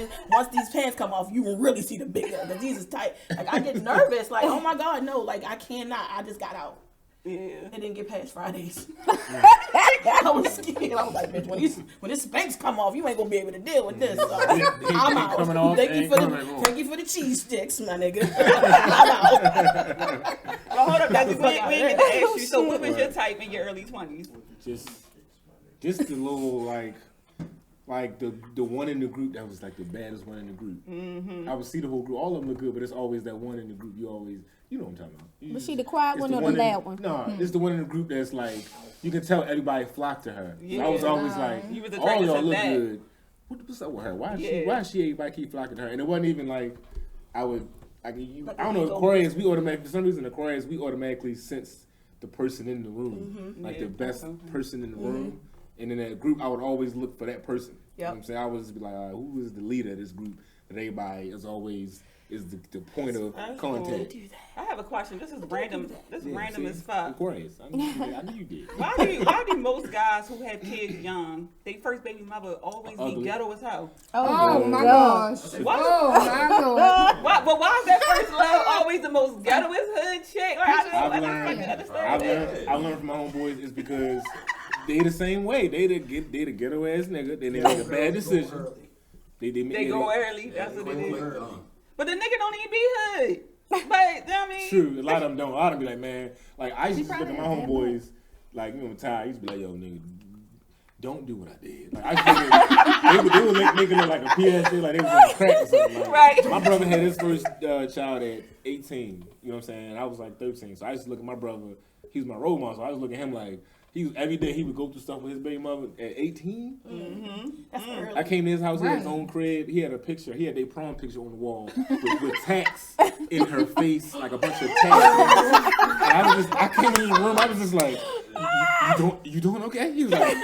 these pants come off, you will really see the big girl. Cause these is tight. Like I get nervous. Like oh my god, no. Like I cannot. I just got out. Yeah. It didn't get past Fridays. I was scared. I was like, bitch, when this Spanx come off, you ain't gonna be able to deal with this. So I'm out. Coming off, Thank you for the cheese sticks, my nigga. I'm out. Well, hold up, Desi. We ain't get to ask you. So, what was your type in your early 20s? Just the little like the one in the group that was like the baddest one in the group. Mm-hmm. I would see the whole group. All of them look good, but it's always that one in the group. You know what I'm talking about. Was she the quiet one or the loud one? No, it's the one in the group that's like you can tell everybody flocked to her. So I was always like, You was all y'all look that. good. What's up with her? Why is she everybody keep flocking to her? And it wasn't even like I don't know. Aquarius, for some reason, Aquarius, we automatically sense the person in the room, like the best person in the room. And in that group, I would always look for that person. You know what I'm saying? I would just be like, all right, who is the leader of this group? That everybody is always the point of contact. I have a question. This is random. This is random as fuck. Aquarius. I knew you did. Why do most guys who have kids young, they first baby mother always be ghetto as hell? Oh my gosh. What? Oh my god. But why is that first love always the most ghettoest hood chick? Like, I don't understand that. I've learned from my homeboys is because they the same way. They the ghetto ass nigga. Then they make a bad decision. They go early. That's what it is. But the nigga don't even be hood. But I mean, true. A lot of them don't. A lot of them be like, man, like I used to look at my homeboys. Like, you know, Ty, I used to be like, yo, nigga, don't do what I did. Like, I used to they would make it look like a PSA, like they was on crack or something. Like, right. My brother had his first child at 18. You know what I'm saying? I was like 13. So I used to look at my brother. He was my role model. So I was looking at him like, every day he would go through stuff with his baby mother at 18. Mm-hmm. That's early. I came to his house, he had his own crib. He had a picture. He had their prom picture on the wall with tacks in her face, like a bunch of tacks. I came in the room. I was just like, you doing okay? He was like,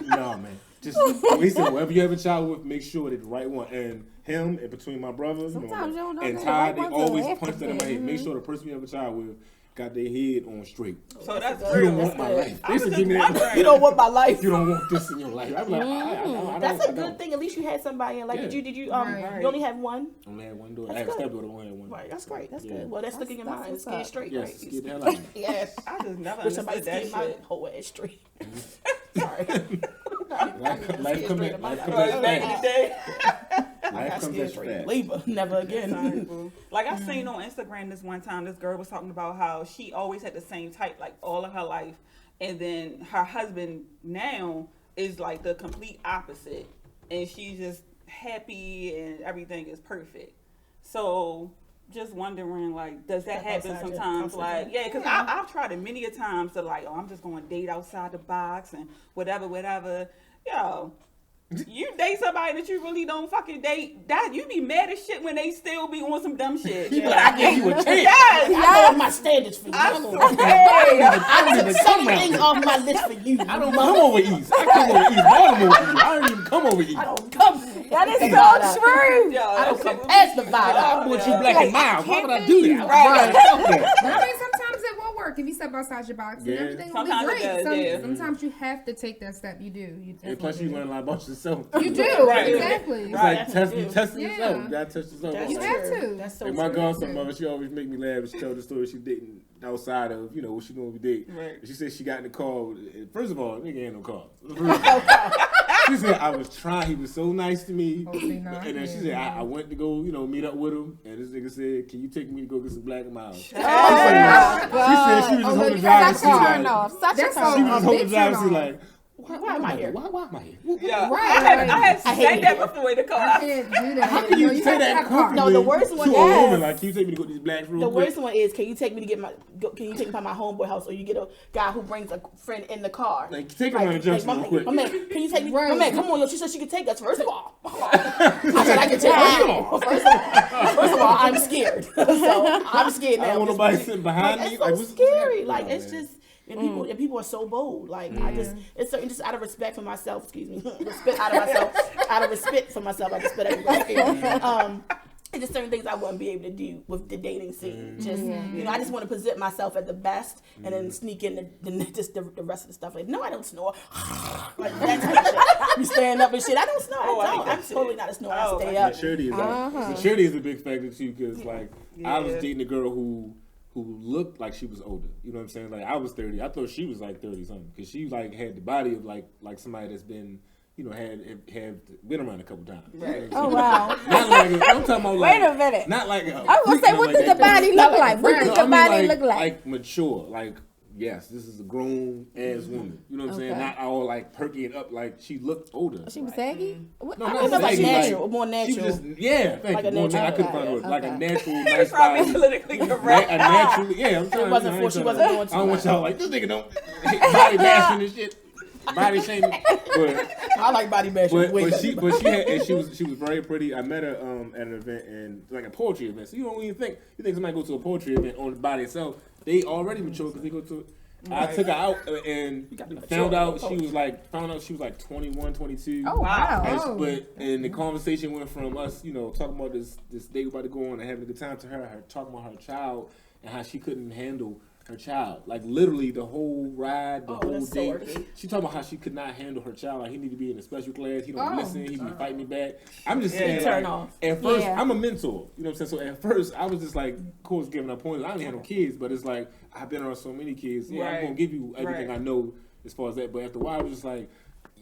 no, man. Just he said, whoever you have a child with, make sure they're the right one. And him and between my brother Sometimes you don't know and the Ty, right they ones always are punch that in my head. Make sure the person you have a child with got their head on straight. So that's You don't real. want my life. I was They just give me that. wondering. You don't want my life. You don't want this in your life. I'm like, I That's a don't. good thing. At least you had somebody. And like, Yeah. did you Right. you only have one? I only had one daughter. That's I have a good. stepdaughter. I only had one. Right. That's great. That's Yeah. good. Well, that's sticking in your mind. what's Scared up. straight, Yes, right? get the hell out of here. Yes. I just never Wish somebody understood that scared my shit. whole ass straight. Sorry. Life comes at Back in fast. the day. Life I comes scared at straight. fast. Labor. Never Sorry, again. boo. Like I seen on Instagram this one time, this girl was talking about how she always had the same type like all of her life, and then her husband now is like the complete opposite, and she's just happy and everything is perfect. So just wondering, like, does that happen outside your sometimes? comfort Like, zone. yeah, because I've tried it many a times to like, oh, I'm just going to date outside the box and whatever. Yo, you date somebody that you really don't fucking date, that you be mad as shit when they still be on some dumb shit. You be like, I gave you a chance. Yes, I know my standards for you. I I know. swear. I don't even Some come around. things off my list for you. I don't come over east. I come over east. Baltimore east. I don't even come over east. I don't come. That is Vibe. so true. Yo, I don't that come shit past the was- vibe. I want you black and mild. Why would I do that? Right. But I mean, sometimes it won't work if you step outside your box. Yeah. And everything will be Sometimes it great. does, yeah. Sometimes you have to take that step. You do. You And plus, you definitely learn a lot about yourself. You do. Right. Exactly. It's like Definitely do. testing Yeah. yourself. You gotta test yourself. That's You Like, have true. to. That's so like my true. godson mother, she always make me laugh. She tell the story she dating outside of, you know, what she normally date. Right. She said she got in the car. First of all, nigga ain't no car. She said I was trying. He was so nice to me. Hopefully not. And then she said I went to go, you know, meet up with him. And this nigga said, "Can you take me to go get some black and mild?" She said she was just holding the driver. Such She a like, turn off. Such a That's turn all she was off. just holding the Big driver. turn She off. like, why am I here? Why am I here? Yeah, Right, I right. have I said hate that it. before in the I car. can't do that. How can you have say to that have car. comfortably No, the worst one to a is- woman? Like, can you take me to go to these blacks real The quick? worst one is, can you take me to get can you take me by my homeboy house, or you get a guy who brings a friend in the car? Like, take him on a junction my, real quick. my man, can you take me? Right. My man, come on, yo. She said she could take us. First of all, I said I can take you. First of all, I'm scared. So I'm scared now. I don't want nobody sitting behind me. It's Like, so what's scary. happening? Like Oh, it's man. just. And people are so bold. Like I just, it's certain just out of respect for myself. Excuse me, respect out of myself. Out of respect for myself, I just spit everywhere. And just certain things I wouldn't be able to do with the dating scene. Just you know, I just want to present myself at the best, and then sneak in the rest of the stuff. Like, no, I don't snore. Like that type of shit. You stand up and shit. I don't snore. Oh, I I hate don't. that I'm shit. totally not a snorer. Oh, I stay I up. Maturity is maturity is a big factor too, because like I was Yeah. dating a girl who looked like she was older. You know what I'm saying? Like I was 30. I thought she was like 30 something, because she like had the body of like somebody that's been, you know, had been around a couple times. Right. Oh wow. Not like I'm talking about like, Wait a minute. not like I was gonna say, what does the body look like? What does the body look like? Like mature, like yes, this is a grown ass woman. You know what I'm saying? Okay. Not all like perky and up. Like she looked older. She was saggy? What? No, I not don't know like saggy, natural, more She natural. was just, yeah, thank Like you. a More natural- I couldn't find a okay, word. Like a okay. natural, It's nice probably body. politically Right, correct. a natural, yeah. I'm trying. It wasn't for she wasn't doing I too don't want much. y'all like this nigga don't body bashing and shit, body shaming. But I like body bashing. she was very pretty. I met her at an event, and like a poetry event. So you don't even think somebody go to a poetry event on the body itself. They already mature because they go to. I took her out and gotta be found mature. out she was like 21, 22. Oh wow! And, Oh. but and the conversation went from us, talking about this date we about to go on and having a good time to her talking about her child and how she couldn't handle her child. Like literally the whole ride, the whole that's so day. irky. She talking about how she could not handle her child. Like he need to be in a special class. He don't Oh. listen. He be fighting me back. I'm just saying, Turn like, off. at first, Yeah. I'm a mentor. You know what I'm saying? So at first, I was just like, of course, giving her pointers. I didn't have no kids, but it's like I've been around so many kids. Yeah, I'm Right. gonna give you everything Right. I know as far as that. But after a while, I was just like,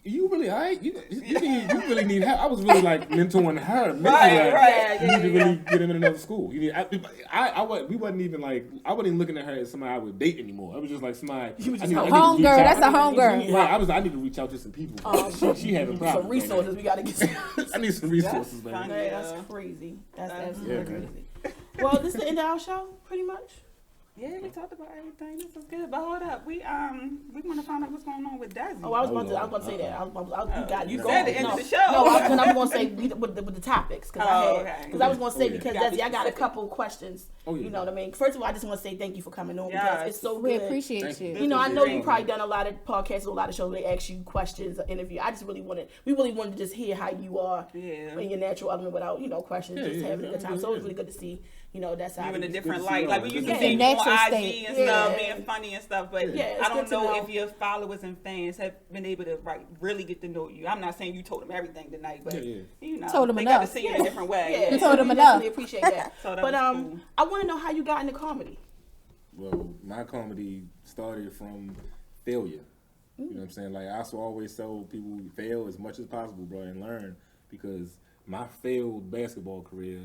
you really all right? You really need help. I was really like mentoring her. Right, You need to really get him in another school. You need. We wasn't even like. I wasn't even looking at her as somebody I would date anymore. I was just like somebody. You was just I need a to homegirl, reach out. that's a homegirl. Right. I need to reach out to some people. She having problems. Some resources we gotta get. I need some resources, man. funny. Man, Yeah. that's crazy. That's That's absolutely yeah, man. crazy. Well, this is the end of our show, pretty much. Yeah, we talked about everything. This was good, but hold up, we want to find out what's going on with Desi. Oh, I was going to say that. You got You go said on. the end no. of the show. No, I was going to say with the topics because Oh, okay. I was going to say Oh, yeah. because You gotta be Desi, I got a specific. couple questions. Oh, yeah. You know what I mean? First of all, I just want to say thank you for coming on because Yes. it's so We good. appreciate Thank you. you. You know, I know Yeah. you've probably done a lot of podcasts, a lot of shows. They ask you questions, or interview. I just really wanted to just hear how you are Yeah. in your natural element without questions, Yeah, just yeah, having a good yeah, time. yeah, So it was yeah. really good to see that's how You in a you- different Good to see light. y'all. Like we used to Good see to you see on y'all. IG Natural and state. stuff, Yeah. being funny and stuff, but Yeah, it's I don't good to know know. if your followers and fans have been able to really get to know you. I'm not saying you told them everything tonight, but Yeah. Told them they got to enough. see you in a different way. Yeah, told them we enough. definitely appreciate that. So that But was cool. I want to know how you got into comedy. Well, my comedy started from failure. You know what I'm saying? Like I also always tell people fail as much as possible, bro, and learn because my failed basketball career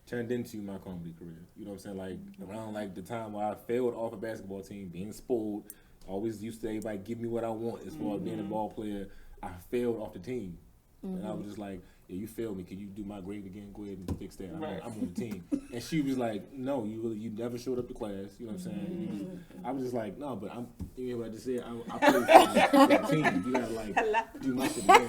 turned into my comedy career. You know what I'm saying? Like around like the time where I failed off a basketball team, being spoiled, always used to everybody give me what I want as far as being a ball player. I failed off the team. And I was just like, yeah, you failed me. Can you do my grade again? Go ahead and fix that. Right. I'm on the team. And she was like, no, you never showed up to class. You know what I'm saying? I was just like, no, but you know what I just said? I played for the team. You gotta like do my shit again.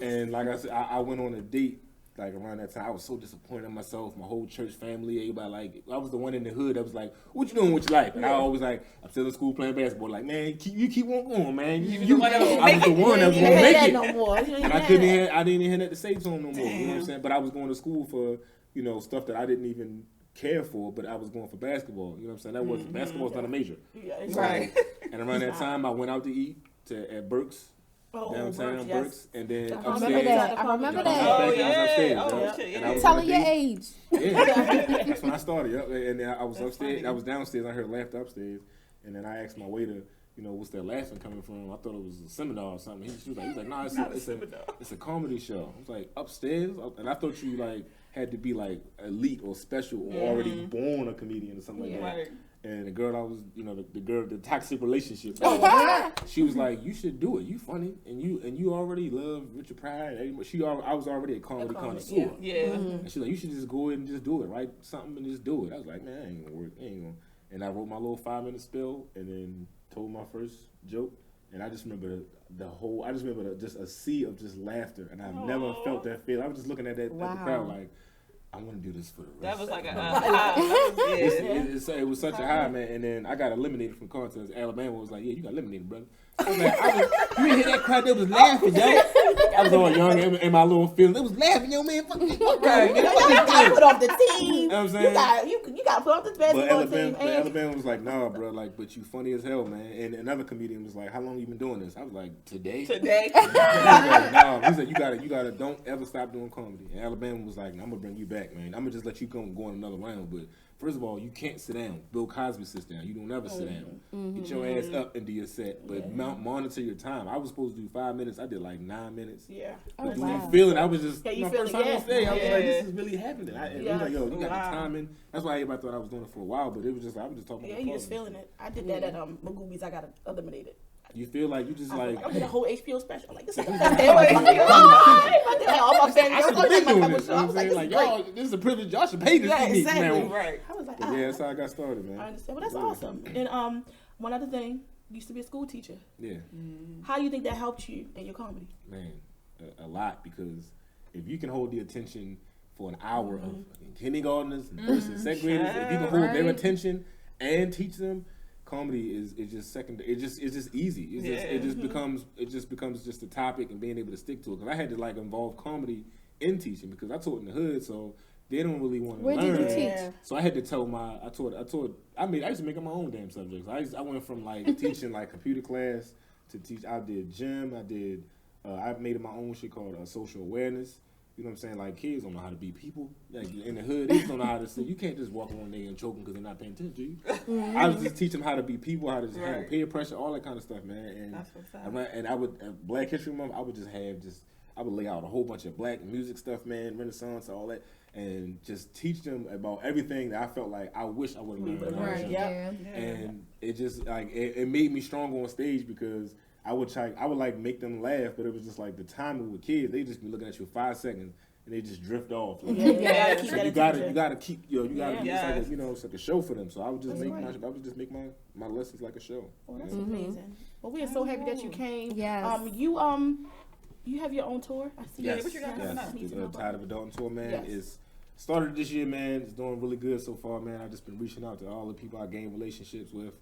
And like I said, I went on a date like around that time. I was so disappointed in myself, my whole church family, everybody like I was the one in the hood that was like, what you doing with your life? And I always like, I'm still in school playing basketball. Like, man, keep on going, man. I was the one that was gonna make it. No more. And I didn't even have that to say to him no more. You know what I'm saying? But I was going to school for, stuff that I didn't even care for, but I was going for basketball. You know what I'm saying? That wasn't basketball's not a major. Yeah, it's Right. And around that time I went out to eat at Burke's. Oh, You know what I'm saying? Burke's, yes. Burke's. And then I upstairs. Remember that. I remember I was that. Oh, back, I was yeah. upstairs, Oh, yo. shit, And yeah. I was Telling on a your date. age. Yeah, that's when I started. Yep. And then I was upstairs. funny. I was downstairs. I heard laughter upstairs, and then I asked my waiter, what's that laughing coming from? I thought it was a seminar or something. He was like, nah, it's a comedy show. I was like, upstairs, and I thought you like had to be like elite or special or already born a comedian or something like that. Right. And the girl I was, the toxic relationship. Oh, She was like, "You should do it. You funny, and you already love Richard Pryor." I was already a comedy connoisseur. Yeah. And she's like, you should just go ahead and just do it. Write something and just do it. I was like, man, that ain't gonna work. It ain't gonna. And I wrote my little 5-minute spill and then told my first joke. And I just remember just a sea of just laughter. And I've never felt that feel. I was just looking at that at the crowd like, I want to do this for the rest. That was like a It was such a high, man. And then I got eliminated from contest. Alabama was like, yeah, you got eliminated, brother. I was like, you didn't hear that crowd that was laughing, yo. I was all young and my little feelings. It was laughing, yo, man. Fuck right. You got put off the team. You know what I'm saying? You got put off the basketball team. But Alabama was like, nah, bro, like, but you funny as hell, man. And another comedian was like, how long you been doing this? I was like, today. He was like, nah. He said, you gotta, don't ever stop doing comedy. And Alabama was like, I'm gonna bring you back, man. I'm gonna just let you go on another round. But first of all, you can't sit down. Bill Cosby sits down. You don't ever sit down. Get your ass up and do your set. But monitor your time. I was supposed to do 5 minutes. I did like 9 minutes. Yeah. But do wow. you feel it? I was just, you my feel first it, time yeah. on stage. I was Yeah. like, this is really happening. And Yeah. he was like, yo, you got Wow. the timing. That's why everybody thought I was doing it for a while, but it was just like, I was just talking Yeah, about you was comedy. feeling it. I did that at Magoobies. I got eliminated. You feel like you just like, I did a whole HBO special. I'm like, this is all my I family. should have been doing this. You know I what I'm was like, saying? this Like, is great. y'all, this is a privilege. Y'all should pay this Yeah, to me. exactly. Man. Right. I was like, But yeah, that's how I got started, man. I understand. Well, that's Yeah. awesome. And one other thing, you used to be a school teacher. Yeah, How do you think that helped you in your comedy? man, a lot, because if you can hold the attention for an hour of kindergartners and first and second graders, if you can hold their attention and teach them, comedy is just secondary. It's just easy. It just becomes just a topic and being able to stick to it. Because I had to like involve comedy in teaching because I taught in the hood, so they don't really want to learn. Where did you teach? So I had to tell I used to make up my own damn subjects. I went from like teaching like computer class to teach. I did gym. I made my own shit called social awareness. You know what I'm saying? Like, kids don't know how to be people. Like, in the hood, they just don't know how to say, you can't just walk around there and choke them because they're not paying attention to you. I was just teaching them how to be people, how to handle peer pressure, all that kind of stuff, man. And that's what's up. I would, at Black History Month, I would I would lay out a whole bunch of black music stuff, man, Renaissance, all that, and just teach them about everything that I felt like I wish I would have learned. Right, yeah. And it just, like, it made me strong on stage because I would like make them laugh, but it was just like the timing with kids, they just be looking at you 5 seconds and they just drift off. Like, so you gotta keep it's like a show for them. So I would just make my lessons like a show. Oh, that's amazing. Well, we are so happy that you came. Yes. You have your own tour. I see. Yes. What you got coming up? The Tide of Adulting tour, man, Yes. is started this year, man. It's doing really good so far, man. I've just been reaching out to all the people I gained relationships with.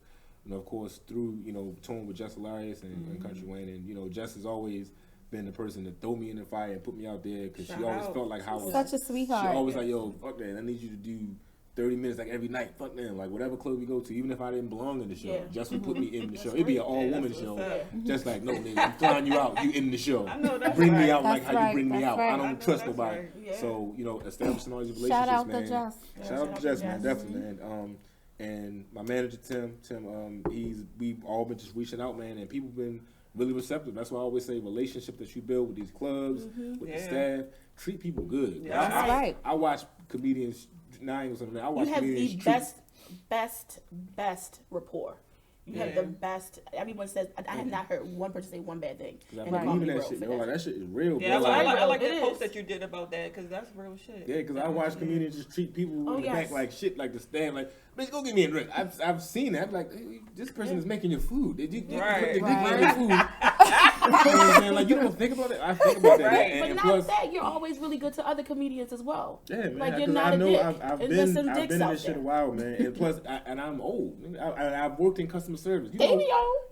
You know, of course, through, touring with Jess Hilarious and Country Wayne. And, Jess has always been the person to throw me in the fire and put me out there because she always felt like how I was. Such a sweetheart. She always like, yo, fuck that. I need you to do 30 minutes like every night. Fuck them. Like, whatever club we go to, even if I didn't belong in the show, Jess would put me in the show. It'd be an all-woman show. Just like, no, nigga, I'm flying you out. You in the show. I know that's bring right. me out That's like how you bring me right. out. That's I don't right. trust I know nobody. that's right. So, establishing all these relationships, Shout out man. to Jess. Shout out to Jess, man, definitely, man. And my manager Tim, we've all been just reaching out, man, and people been really receptive. That's why I always say relationship that you build with these clubs, with the staff, treat people good. Yeah. That's right. I watch comedians. I watch You have comedians the best rapport. You have the best. Everyone says I have not heard one person say one bad thing. I in the believe in comedy that world shit. for Like, that shit is real. Yeah, bro. I like It that post is. that you did about that because that's real shit. Yeah, because I watch comedians just treat people in the back yes. like shit, like the stand, like, bitch, go get me a drink. I've seen that. I'm like, hey, this person is making your food. Did you put the dick in your food? You know what I'm saying? Like, you don't think about it. I think about that. Right. But And not plus, that, you're always really good to other comedians as well. yeah, man. Like, you're 'cause not I a know dick. I've And there's been some dicks in out this shit a there. while, man. And plus, I'm old. I've worked in customer service.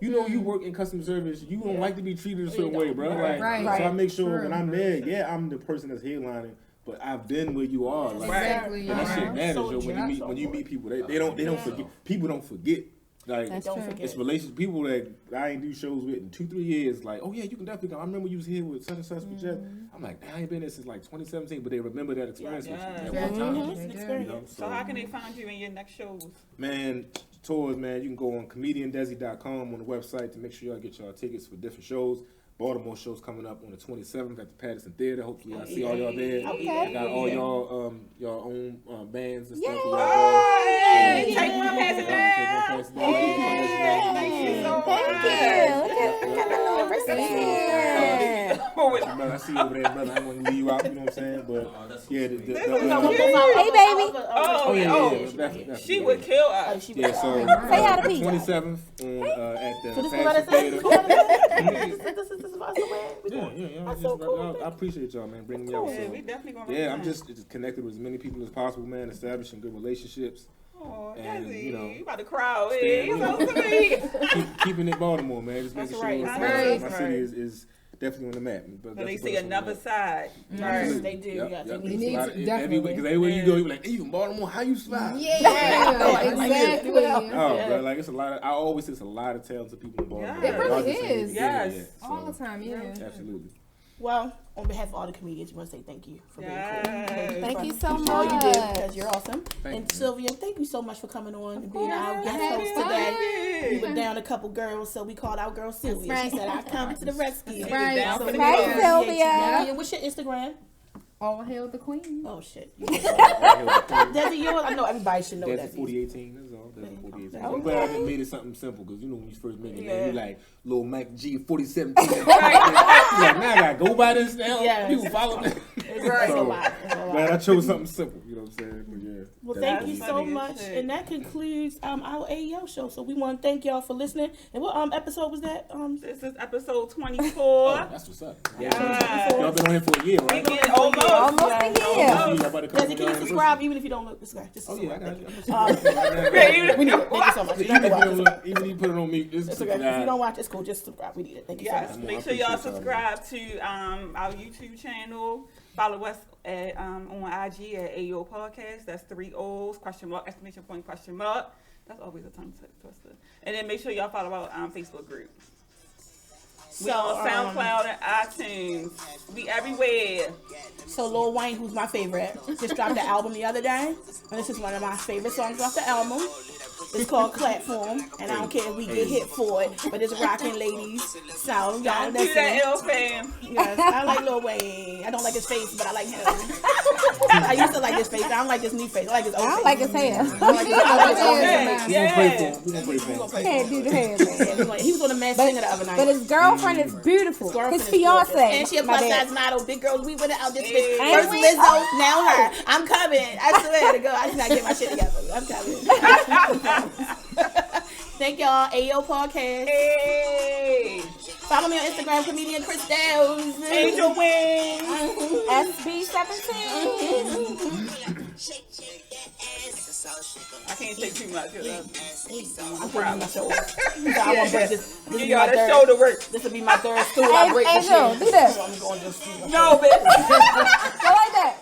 You work in customer service. You don't like to be treated a certain way, bro. Like, Right. So I make sure True. when I'm there, I'm the person that's headlining. But I've been where you are. Like, Exactly. and that shit Yeah. matters, So yo. true. When you meet people, they don't forget. People don't forget. Like, That's Don't true. forget. it's relations. People that I ain't do shows with in 2-3 years. Like, oh yeah, you can definitely come. I remember you was here with such and such with Jeff. I'm like, I ain't been there since like 2017, but they remember that experience with you at one time. It's an experience. So how can they find you in your next shows? Man, tours, man. You can go on comediandesi.com on the website to make sure y'all get y'all tickets for different shows. Baltimore show's coming up on the 27th at the Patterson Theater. Hopefully, I see all y'all there. Okay. I got all y'all own bands and stuff. Hey, take one pass it down. Thank you so much. Thank you. Look at the little wristband. Brother, I see you over there, brother. I want to leave you out, you know what I'm saying? But yeah, Hey, baby. definitely. She would kill us. Yeah, so Say hi to PJ. 27th on at the So this is what I Patterson said. Theater. This is us the way. Yeah. That's so cool. I appreciate y'all, man, bringing me out. Yeah, So, we definitely gonna. yeah, I'm just connected with as many people as possible, man. Establishing good relationships. Oh, and, Desi, you know, you about to cry. staying You so sweet. Keeping it Baltimore, man. Just making That's sure right. my city is definitely on the map. But they see another side. Yes, they do. Yep, Yeah, yep. You need to, definitely. Because everywhere you go, you're like, hey, you from Baltimore? How you slide? Yeah, exactly. Oh, bro, like it's a lot of. I always say it's a lot of talented people in Baltimore. Yeah. It really Y'all just ain't is. getting it Yes. yet, All so, the time, yeah. Absolutely. Well, on behalf of all the comedians, we want to say thank you for being Yes. cool. Thank you so All you do much. because you're awesome. Thank And you. Sylvia, thank you so much for coming on and being course. our guest Happy host to today. be We were down a couple girls, so we called our girl Sylvia. That's She right. said, "I come to the rescue." She was Right. down for the Hey, count. Sylvia. Yeah, what's your Instagram? All hail the queen. Oh shit. Desi Desi, yours? I know everybody should know Desi. 4018. That's all. Desi 4018. Okay. I'm glad I made it something simple because you know when you first make it, Yeah. man, you like little Mike G 47. Like, now I gotta go by this now. Yes. People follow me. It's a lot. It's a lot. Glad I chose something simple. You know what I'm saying? But yeah. Well, That'd thank be you easy. so much, and that concludes our Ayooo show. So we want to thank y'all for listening. And what episode was that? This is episode 24. Oh, that's what's up. Yeah. Y'all been on here for a year, We right? getting almost. Almost a year. Y'all about to come Desi, can you on subscribe even if you don't look? Subscribe. Just Oh subscribe. yeah, I got Thank you. Yeah, We need it. Thank you so much. You don't have to watch. Even if you put it on me, It's okay. If you don't watch, it's cool. Just subscribe. We need it. Thank you so Yes, much. make sure y'all subscribe to our YouTube channel. Follow us at on IG at Ayooo Podcast. That's 3 O's, question mark, exclamation point, question mark. That's always a tongue twister. And then make sure y'all follow our Facebook group. We on SoundCloud and iTunes. We everywhere. So Lil Wayne, who's my favorite, just dropped the album the other day, and this is one of my favorite songs off the album. It's called Platform, and I don't care if we get hit for it, but it's rocking ladies. So y'all Don't do that, listen. L fam. Yes, I like Lil Wayne. I don't like his face, but I like him. I used to like his face. I don't like his new face. I like his old I face. don't like his hair. I like his old face. Yeah. We gonna pray for him. Can't do the hair, man. He was on the Masked Singer the other night. But his girlfriend is beautiful. Girlfriend His is gorgeous. fiance. And she a my plus bad. size model. Big girls, we went out this Hey. bitch. Ain't First we? Lizzo, now her. I'm coming. I swear to God, I just gotta get my shit together. I'm coming. Thank y'all. Ayooo Podcast. Hey. Follow me on Instagram, comedian Chris Downs. Angel Wing. SB17. I can't take too much. I'm putting my shoulder. So I want to break this. This will You be my got a third. shoulder work. This will be my third stool I break this Angel, year. do that. So I'm going to just. No, bitch. I like that.